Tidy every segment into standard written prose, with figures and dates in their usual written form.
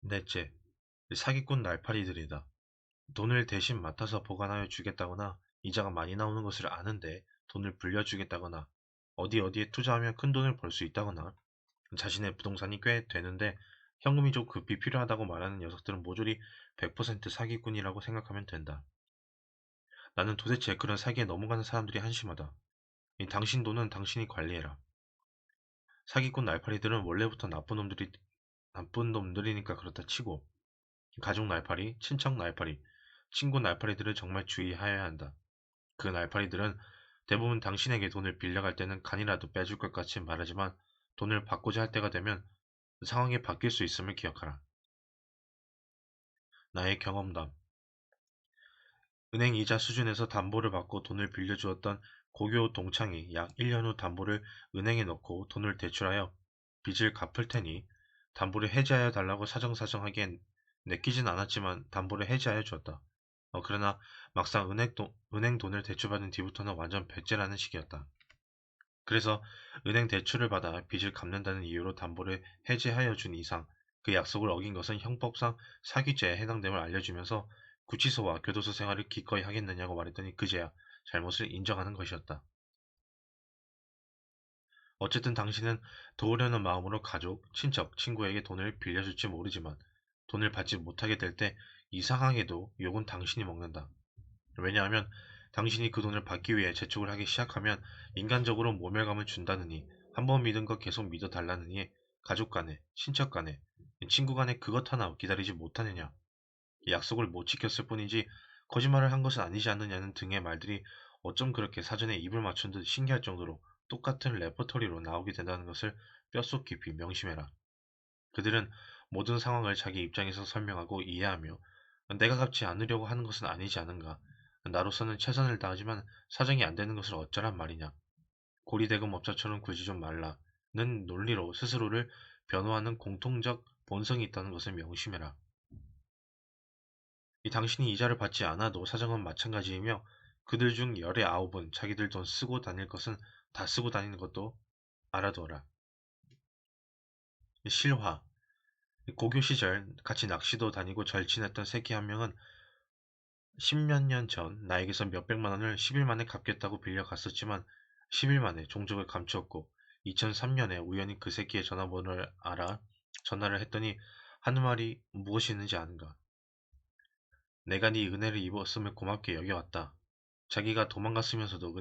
넷째, 사기꾼 날파리들이다. 돈을 대신 맡아서 보관하여 주겠다거나 이자가 많이 나오는 것을 아는데 돈을 불려주겠다거나 어디에 투자하면 큰 돈을 벌 수 있다거나 자신의 부동산이 꽤 되는데 현금이 좀 급히 필요하다고 말하는 녀석들은 모조리 100% 사기꾼이라고 생각하면 된다. 나는 도대체 그런 사기에 넘어가는 사람들이 한심하다. 당신 돈은 당신이 관리해라. 사기꾼 날파리들은 원래부터 나쁜 놈들이니까 그렇다 치고 가족 날파리, 친척 날파리, 친구 날파리들을 정말 주의하여야 한다. 그 날파리들은 대부분 당신에게 돈을 빌려갈 때는 간이라도 빼줄 것 같이 말하지만 돈을 받고자 할 때가 되면 상황이 바뀔 수 있음을 기억하라. 나의 경험담. 은행 이자 수준에서 담보를 받고 돈을 빌려주었던 고교 동창이 약 1년 후 담보를 은행에 넣고 돈을 대출하여 빚을 갚을 테니 담보를 해지하여 달라고 사정사정하기엔 내키진 않았지만 담보를 해지하여 주었다. 그러나 막상 은행 돈을 대출받은 뒤부터는 완전 배째라는 식이었다. 그래서 은행 대출을 받아 빚을 갚는다는 이유로 담보를 해지하여 준 이상 그 약속을 어긴 것은 형법상 사기죄에 해당됨을 알려주면서 구치소와 교도소 생활을 기꺼이 하겠느냐고 말했더니 그제야 잘못을 인정하는 것이었다. 어쨌든 당신은 도우려는 마음으로 가족, 친척, 친구에게 돈을 빌려줄지 모르지만 돈을 받지 못하게 될 때 이상하게도 욕은 당신이 먹는다. 왜냐하면 당신이 그 돈을 받기 위해 재촉을 하기 시작하면 인간적으로 모멸감을 준다느니 한 번 믿은 거 계속 믿어달라느니 가족 간에, 친척 간에, 친구 간에 그것 하나 기다리지 못하느냐. 약속을 못 지켰을 뿐이지 거짓말을 한 것은 아니지 않느냐는 등의 말들이 어쩜 그렇게 사전에 입을 맞춘 듯 신기할 정도로 똑같은 레퍼토리로 나오게 된다는 것을 뼛속 깊이 명심해라. 그들은 모든 상황을 자기 입장에서 설명하고 이해하며 내가 갚지 않으려고 하는 것은 아니지 않은가. 나로서는 최선을 다하지만 사정이 안 되는 것을 어쩌란 말이냐. 고리대금업자처럼 굴지 좀 말라. 는 논리로 스스로를 변호하는 공통적 본성이 있다는 것을 명심해라. 이 당신이 이자를 받지 않아도 사정은 마찬가지이며 그들 중 열의 아홉은 자기들 돈 쓰고 다닐 것은 다 쓰고 다니는 것도 알아두어라. 실화. 고교 시절 같이 낚시도 다니고 절친했던 새끼 한 명은 십몇 년 전 나에게서 몇백만 원을 10일 만에 갚겠다고 빌려갔었지만 10일 만에 종족을 감추었고 2003년에 우연히 그 새끼의 전화번호를 알아 전화를 했더니 하는 말이 무엇이 있는지 아는가. 내가 네 은혜를 입었음을 고맙게 여겨왔다. 자기가 도망갔으면서도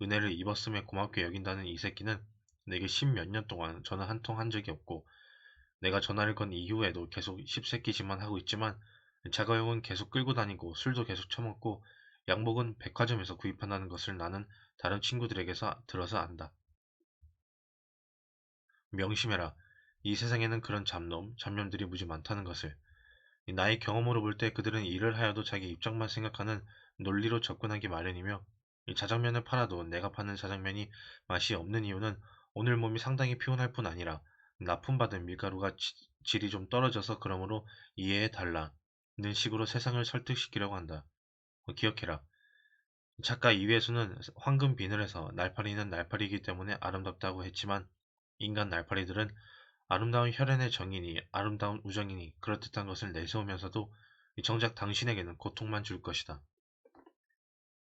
은혜를 입었음에 고맙게 여긴다는 이 새끼는 내게 십몇 년 동안 전화 한 통 한 적이 없고 내가 전화를 건 이후에도 계속 십새끼짓만 하고 있지만 자가용은 계속 끌고 다니고 술도 계속 처먹고 양복은 백화점에서 구입한다는 것을 나는 다른 친구들에게서 들어서 안다. 명심해라. 이 세상에는 그런 잡념들이 무지 많다는 것을. 나의 경험으로 볼 때 그들은 일을 하여도 자기 입장만 생각하는 논리로 접근하기 마련이며 이 자장면을 팔아도 내가 파는 자장면이 맛이 없는 이유는 오늘 몸이 상당히 피곤할 뿐 아니라 납품받은 밀가루가 질이 좀 떨어져서 그러므로 이해해 달라는 식으로 세상을 설득시키려고 한다. 기억해라. 작가 이회수는 황금 비늘에서 날파리는 날파리이기 때문에 아름답다고 했지만 인간 날파리들은 아름다운 혈연의 정이니 아름다운 우정이니 그럴듯한 것을 내세우면서도 정작 당신에게는 고통만 줄 것이다.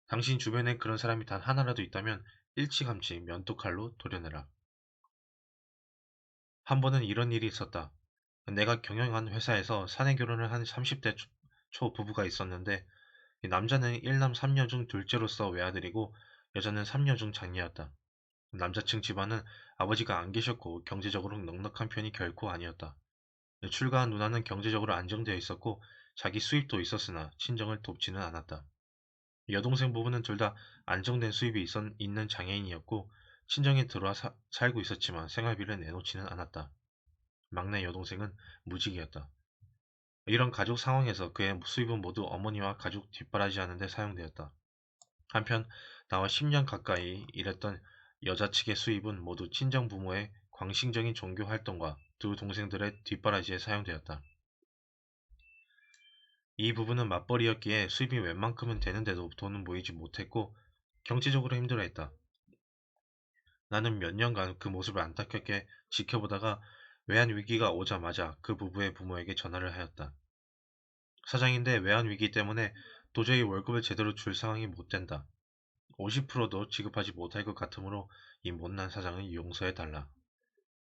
당신 주변에 그런 사람이 단 하나라도 있다면 일찌감치 면도칼로 도려내라. 한 번은 이런 일이 있었다. 내가 경영한 회사에서 사내 결혼을 한 30대 초 부부가 있었는데 남자는 1남 3녀 중 둘째로서 외아들이고 여자는 3녀 중 장녀였다. 남자층 집안은 아버지가 안 계셨고 경제적으로 넉넉한 편이 결코 아니었다. 출가한 누나는 경제적으로 안정되어 있었고 자기 수입도 있었으나 친정을 돕지는 않았다. 여동생 부부는 둘 다 안정된 수입이 있는 장애인이었고 친정에 들어와 살고 있었지만 생활비를 내놓지는 않았다. 막내 여동생은 무직이었다. 이런 가족 상황에서 그의 수입은 모두 어머니와 가족 뒷바라지하는 데 사용되었다. 한편 나와 10년 가까이 일했던 여자 측의 수입은 모두 친정 부모의 광신적인 종교 활동과 두 동생들의 뒷바라지에 사용되었다. 이 부부는 맞벌이였기에 수입이 웬만큼은 되는데도 돈은 모이지 못했고 경제적으로 힘들어했다. 나는 몇 년간 그 모습을 안타깝게 지켜보다가 외환 위기가 오자마자 그 부부의 부모에게 전화를 하였다. 사장인데 외환 위기 때문에 도저히 월급을 제대로 줄 상황이 못 된다. 50%도 지급하지 못할 것 같으므로 이 못난 사장을 용서해 달라.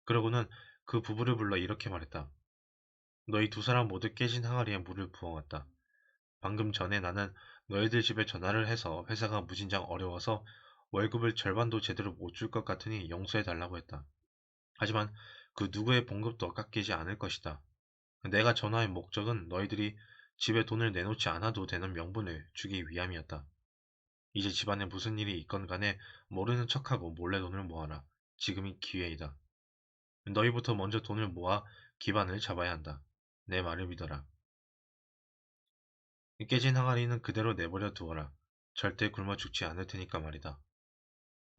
그러고는 그 부부를 불러 이렇게 말했다. 너희 두 사람 모두 깨진 항아리에 물을 부어왔다. 방금 전에 나는 너희들 집에 전화를 해서 회사가 무진장 어려워서 월급을 절반도 제대로 못 줄 것 같으니 용서해 달라고 했다. 하지만 그 누구의 봉급도 깎이지 않을 것이다. 내가 전화한 목적은 너희들이 집에 돈을 내놓지 않아도 되는 명분을 주기 위함이었다. 이제 집안에 무슨 일이 있건 간에 모르는 척하고 몰래 돈을 모아라. 지금이 기회이다. 너희부터 먼저 돈을 모아 기반을 잡아야 한다. 내 말을 믿어라. 깨진 항아리는 그대로 내버려 두어라. 절대 굶어 죽지 않을 테니까 말이다.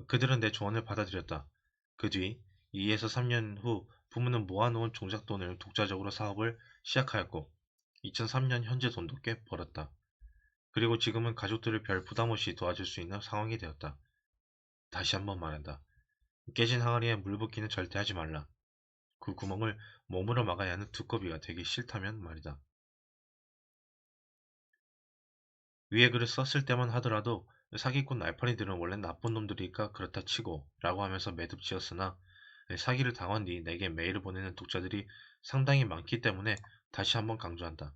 그들은 내 조언을 받아들였다. 그 뒤 2에서 3년 후 부모는 모아놓은 종잣돈을 독자적으로 사업을 시작하였고 2003년 현재 돈도 꽤 벌었다. 그리고 지금은 가족들을 별 부담 없이 도와줄 수 있는 상황이 되었다. 다시 한번 말한다. 깨진 항아리에 물 붓기는 절대 하지 말라. 그 구멍을 몸으로 막아야 하는 두꺼비가 되기 싫다면 말이다. 위에 글을 썼을 때만 하더라도 사기꾼 날파리들은 원래 나쁜 놈들이니까 그렇다 치고 라고 하면서 매듭지었으나 사기를 당한 뒤 내게 메일을 보내는 독자들이 상당히 많기 때문에 다시 한번 강조한다.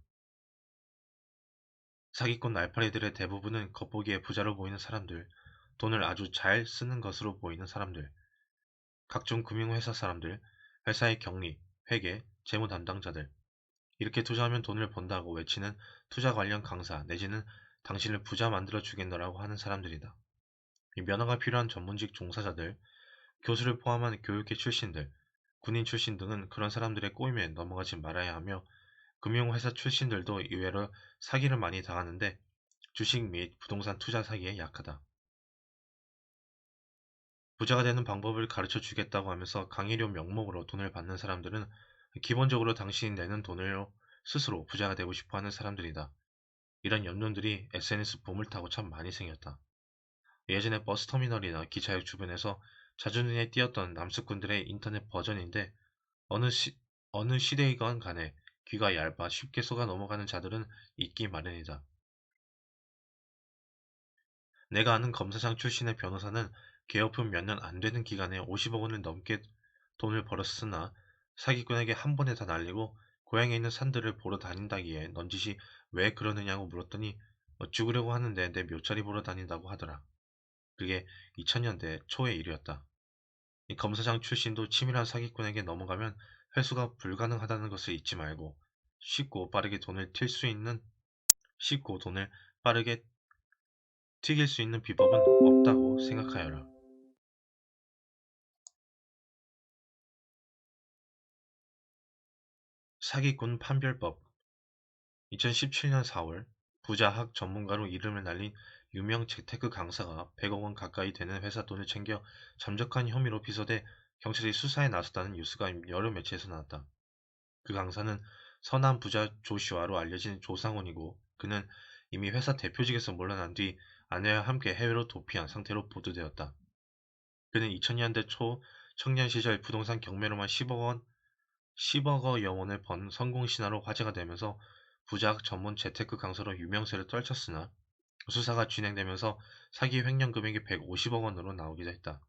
사기꾼 날파리들의 대부분은 겉보기에 부자로 보이는 사람들, 돈을 아주 잘 쓰는 것으로 보이는 사람들, 각종 금융회사 사람들, 회사의 경리, 회계, 재무 담당자들, 이렇게 투자하면 돈을 번다고 외치는 투자 관련 강사 내지는 당신을 부자 만들어 주겠노라고 하는 사람들이다. 이 면허가 필요한 전문직 종사자들, 교수를 포함한 교육계 출신들, 군인 출신 등은 그런 사람들의 꼬임에 넘어가지 말아야 하며 금융회사 출신들도 의외로 사기를 많이 당하는데 주식 및 부동산 투자 사기에 약하다. 부자가 되는 방법을 가르쳐 주겠다고 하면서 강의료 명목으로 돈을 받는 사람들은 기본적으로 당신이 내는 돈으로 스스로 부자가 되고 싶어 하는 사람들이다. 이런 연륜들이 SNS 붐을 타고 참 많이 생겼다. 예전에 버스터미널이나 기차역 주변에서 자주 눈에 띄었던 남수꾼들의 인터넷 버전인데 어느, 시, 어느 시대이건 간에 귀가 얇아 쉽게 속아 넘어가는 자들은 있기 마련이다. 내가 아는 검사장 출신의 변호사는 개업은 몇 년 안 되는 기간에 50억 원을 넘게 돈을 벌었으나 사기꾼에게 한 번에 다 날리고 고향에 있는 산들을 보러 다닌다기에 넌지시 왜 그러느냐고 물었더니 죽으려고 하는데 내 묘자리 보러 다닌다고 하더라. 그게 2000년대 초의 일이었다. 이 검사장 출신도 치밀한 사기꾼에게 넘어가면 회수가 불가능하다는 것을 잊지 말고 쉽고 빠르게 돈을 튈 수 있는 쉽고 돈을 빠르게 튀길 수 있는 비법은 없다고 생각하여라. 사기꾼 판별법 2017년 4월 부자학 전문가로 이름을 날린 유명 재테크 강사가 100억 원 가까이 되는 회사 돈을 챙겨 잠적한 혐의로 기소돼 경찰이 수사에 나섰다는 뉴스가 여러 매체에서 나왔다. 그 강사는 서남 부자 조슈아로 알려진 조상훈이고 그는 이미 회사 대표직에서 물러난 뒤 아내와 함께 해외로 도피한 상태로 보도되었다. 그는 2000년대 초 청년 시절 부동산 경매로만 10억여 원을 번 성공 신화로 화제가 되면서 부작 전문 재테크 강사로 유명세를 떨쳤으나 수사가 진행되면서 사기 횡령 금액이 150억 원으로 나오기도 했다.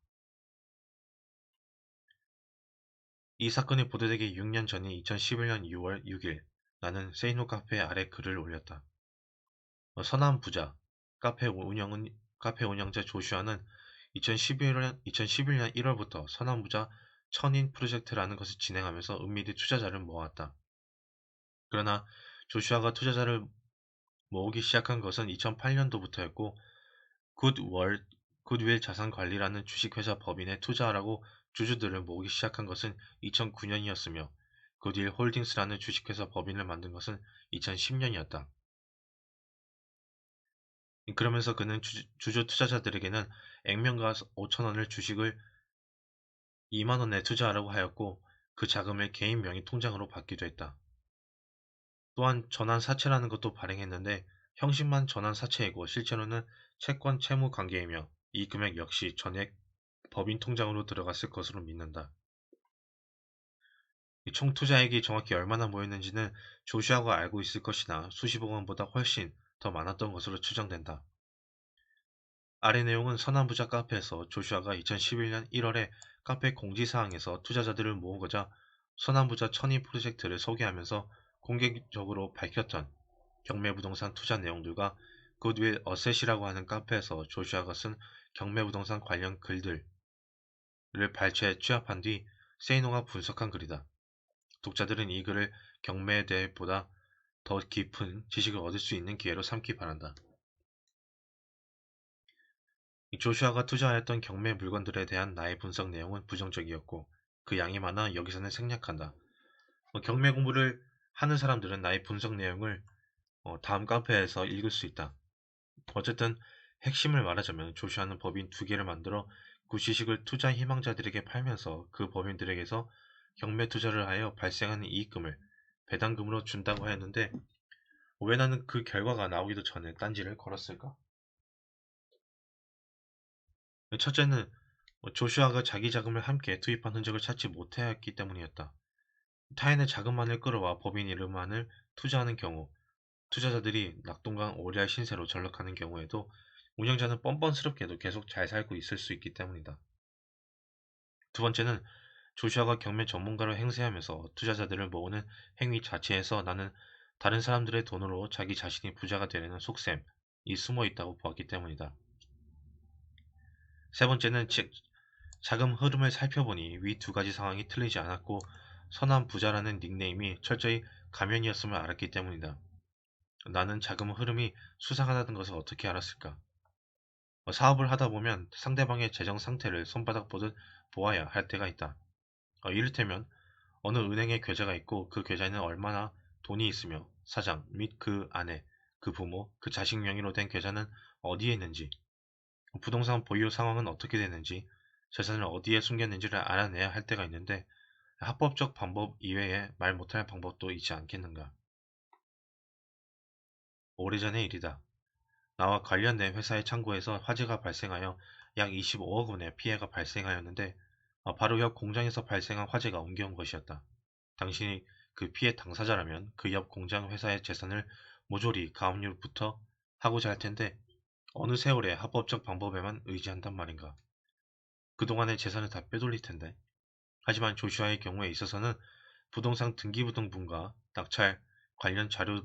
이 사건이 보도되기 6년 전인 2011년 6월 6일 나는 세이노 카페 아래 글을 올렸다. 서남 부자 카페 운영자 조슈아는 2011년 1월부터 서남 부자 천인 프로젝트라는 것을 진행하면서 은밀히 투자자를 모았다. 그러나 조슈아가 투자자를 모으기 시작한 것은 2008년도부터였고 굿윌 자산관리라는 주식회사 법인에 투자하라고 주주들을 모으기 시작한 것은 2009년이었으며 굿윌 홀딩스라는 주식회사 법인을 만든 것은 2010년이었다. 그러면서 그는 주주 투자자들에게는 액면가 5천원을 주식을 2만원에 투자하라고 하였고 그 자금을 개인 명의 통장으로 받기도 했다. 또한 전환사채라는 것도 발행했는데 형식만 전환사채이고 실제로는 채권 채무 관계이며 이 금액 역시 전액 법인 통장으로 들어갔을 것으로 믿는다. 이 총 투자액이 정확히 얼마나 모였는지는 조슈아가 알고 있을 것이나 수십억 원보다 훨씬 더 많았던 것으로 추정된다. 아래 내용은 서남부자 카페에서 조슈아가 2011년 1월에 카페 공지사항에서 투자자들을 모으고자 서남부자 천이 프로젝트를 소개하면서 공개적으로 밝혔던 경매부동산 투자 내용들과 굿윌 어셋이라고 하는 카페에서 조슈아가 쓴 경매부동산 관련 글들을 발췌해 취합한 뒤 세이노가 분석한 글이다. 독자들은 이 글을 경매에 대해 보다 더 깊은 지식을 얻을 수 있는 기회로 삼기 바란다. 조슈아가 투자하였던 경매 물건들에 대한 나의 분석 내용은 부정적이었고 그 양이 많아 여기서는 생략한다. 경매 공부를 하는 사람들은 나의 분석 내용을 다음 카페에서 읽을 수 있다. 어쨌든 핵심을 말하자면 조슈아는 법인 두 개를 만들어 그 지식을 투자 희망자들에게 팔면서 그 법인들에게서 경매 투자를 하여 발생하는 이익금을 배당금으로 준다고 하였는데 왜 나는 그 결과가 나오기도 전에 딴지를 걸었을까? 첫째는 조슈아가 자기 자금을 함께 투입한 흔적을 찾지 못하였기 때문이었다. 타인의 자금만을 끌어와 법인 이름만을 투자하는 경우, 투자자들이 낙동강 오리알 신세로 전락하는 경우에도 운영자는 뻔뻔스럽게도 계속 잘 살고 있을 수 있기 때문이다. 두 번째는 조슈아가 경매 전문가로 행세하면서 투자자들을 모으는 행위 자체에서 나는 다른 사람들의 돈으로 자기 자신이 부자가 되려는 속셈이 숨어 있다고 보았기 때문이다. 세 번째는 자금 흐름을 살펴보니 위 두 가지 상황이 틀리지 않았고 선한 부자라는 닉네임이 철저히 가면이었음을 알았기 때문이다. 나는 자금 흐름이 수상하다는 것을 어떻게 알았을까? 사업을 하다 보면 상대방의 재정 상태를 손바닥 보듯 보아야 할 때가 있다. 이를테면 어느 은행에 계좌가 있고 그 계좌에는 얼마나 돈이 있으며 사장 및 그 아내, 그 부모, 그 자식 명의로 된 계좌는 어디에 있는지, 부동산 보유 상황은 어떻게 되는지, 재산을 어디에 숨겼는지를 알아내야 할 때가 있는데 합법적 방법 이외에 말 못할 방법도 있지 않겠는가. 오래전의 일이다. 나와 관련된 회사의 창고에서 화재가 발생하여 약 25억 원의 피해가 발생하였는데 바로 옆 공장에서 발생한 화재가 옮겨온 것이었다. 당신이 그 피해 당사자라면 그 옆 공장 회사의 재산을 모조리 가압류부터 하고자 할 텐데 어느 세월에 합법적 방법에만 의지한단 말인가. 그동안의 재산을 다 빼돌릴 텐데. 하지만 조슈아의 경우에 있어서는 부동산 등기부등본과 낙찰 관련 자료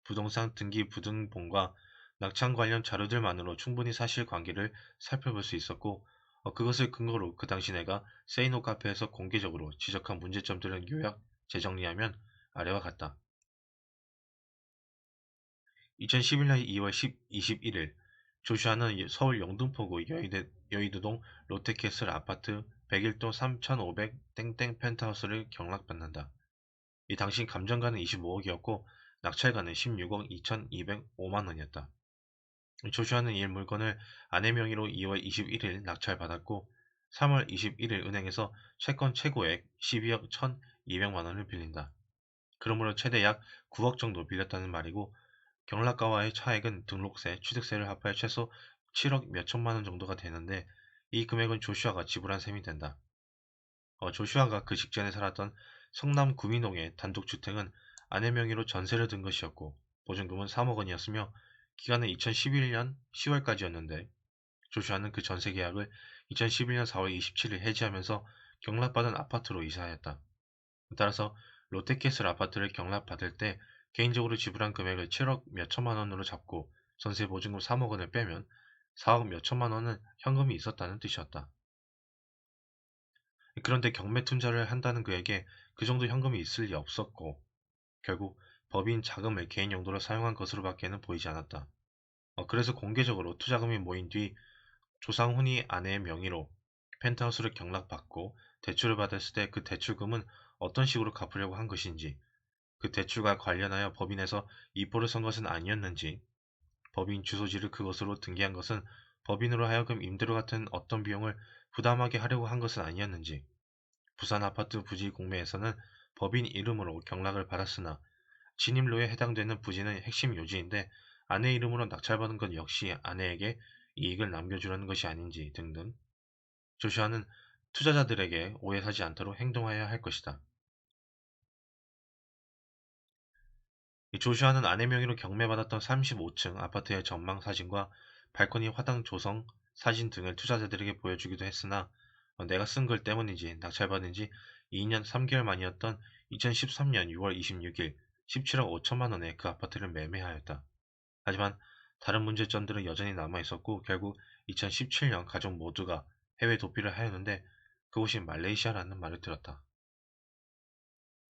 부동산 등기부등본과 낙찰 관련 자료들만으로 충분히 사실관계를 살펴볼 수 있었고 그것을 근거로 그 당시 내가 세이노 카페에서 공개적으로 지적한 문제점들을 요약 재정리하면 아래와 같다. 2011년 2월 21일 조슈아는 서울 영등포구 여의도동 롯데캐슬 아파트 101동 3500 땡땡 펜트하우스를 경락받는다. 이 당시 감정가는 25억이었고 낙찰가는 16억 2205만 원이었다. 조슈아는 이 물건을 아내 명의로 2월 21일 낙찰받았고 3월 21일 은행에서 채권 최고액 12억 1200만 원을 빌린다. 그러므로 최대 약 9억 정도 빌렸다는 말이고 경락가와의 차액은 등록세, 취득세를 합하여 최소 7억 몇천만 원 정도가 되는데 이 금액은 조슈아가 지불한 셈이 된다. 조슈아가 그 직전에 살았던 성남 구민동의 단독주택은 아내 명의로 전세를 든 것이었고 보증금은 3억 원이었으며 기간은 2011년 10월까지였는데 조슈아는 그 전세 계약을 2011년 4월 27일 해지하면서 경락받은 아파트로 이사하였다. 따라서 롯데캐슬 아파트를 경락받을 때 개인적으로 지불한 금액을 7억 몇천만 원으로 잡고 전세 보증금 3억 원을 빼면 4억 몇천만 원은 현금이 있었다는 뜻이었다. 그런데 경매 투자를 한다는 그에게 그 정도 현금이 있을 리 없었고 결국 법인 자금을 개인 용도로 사용한 것으로 밖에는 보이지 않았다. 그래서 공개적으로 투자금이 모인 뒤 조상훈이 아내의 명의로 펜트하우스를 경락받고 대출을 받았을 때 그 대출금은 어떤 식으로 갚으려고 한 것인지, 그 대출과 관련하여 법인에서 이포를 선 것은 아니었는지, 법인 주소지를 그것으로 등기한 것은 법인으로 하여금 임대료 같은 어떤 비용을 부담하게 하려고 한 것은 아니었는지, 부산 아파트 부지 공매에서는 법인 이름으로 경락을 받았으나 진입로에 해당되는 부지는 핵심 요지인데 아내 이름으로 낙찰받은 것 역시 아내에게 이익을 남겨주려는 것이 아닌지 등등. 조슈아는 투자자들에게 오해 사지 않도록 행동해야 할 것이다. 이 조슈아는 아내 명의로 경매받았던 35층 아파트의 전망 사진과 발코니 화단 조성 사진 등을 투자자들에게 보여주기도 했으나 내가 쓴 글 때문인지 낙찰받은 지 2년 3개월 만이었던 2013년 6월 26일 17억 5천만 원에 그 아파트를 매매하였다. 하지만 다른 문제점들은 여전히 남아 있었고 결국 2017년 가족 모두가 해외 도피를 하였는데 그곳이 말레이시아라는 말을 들었다.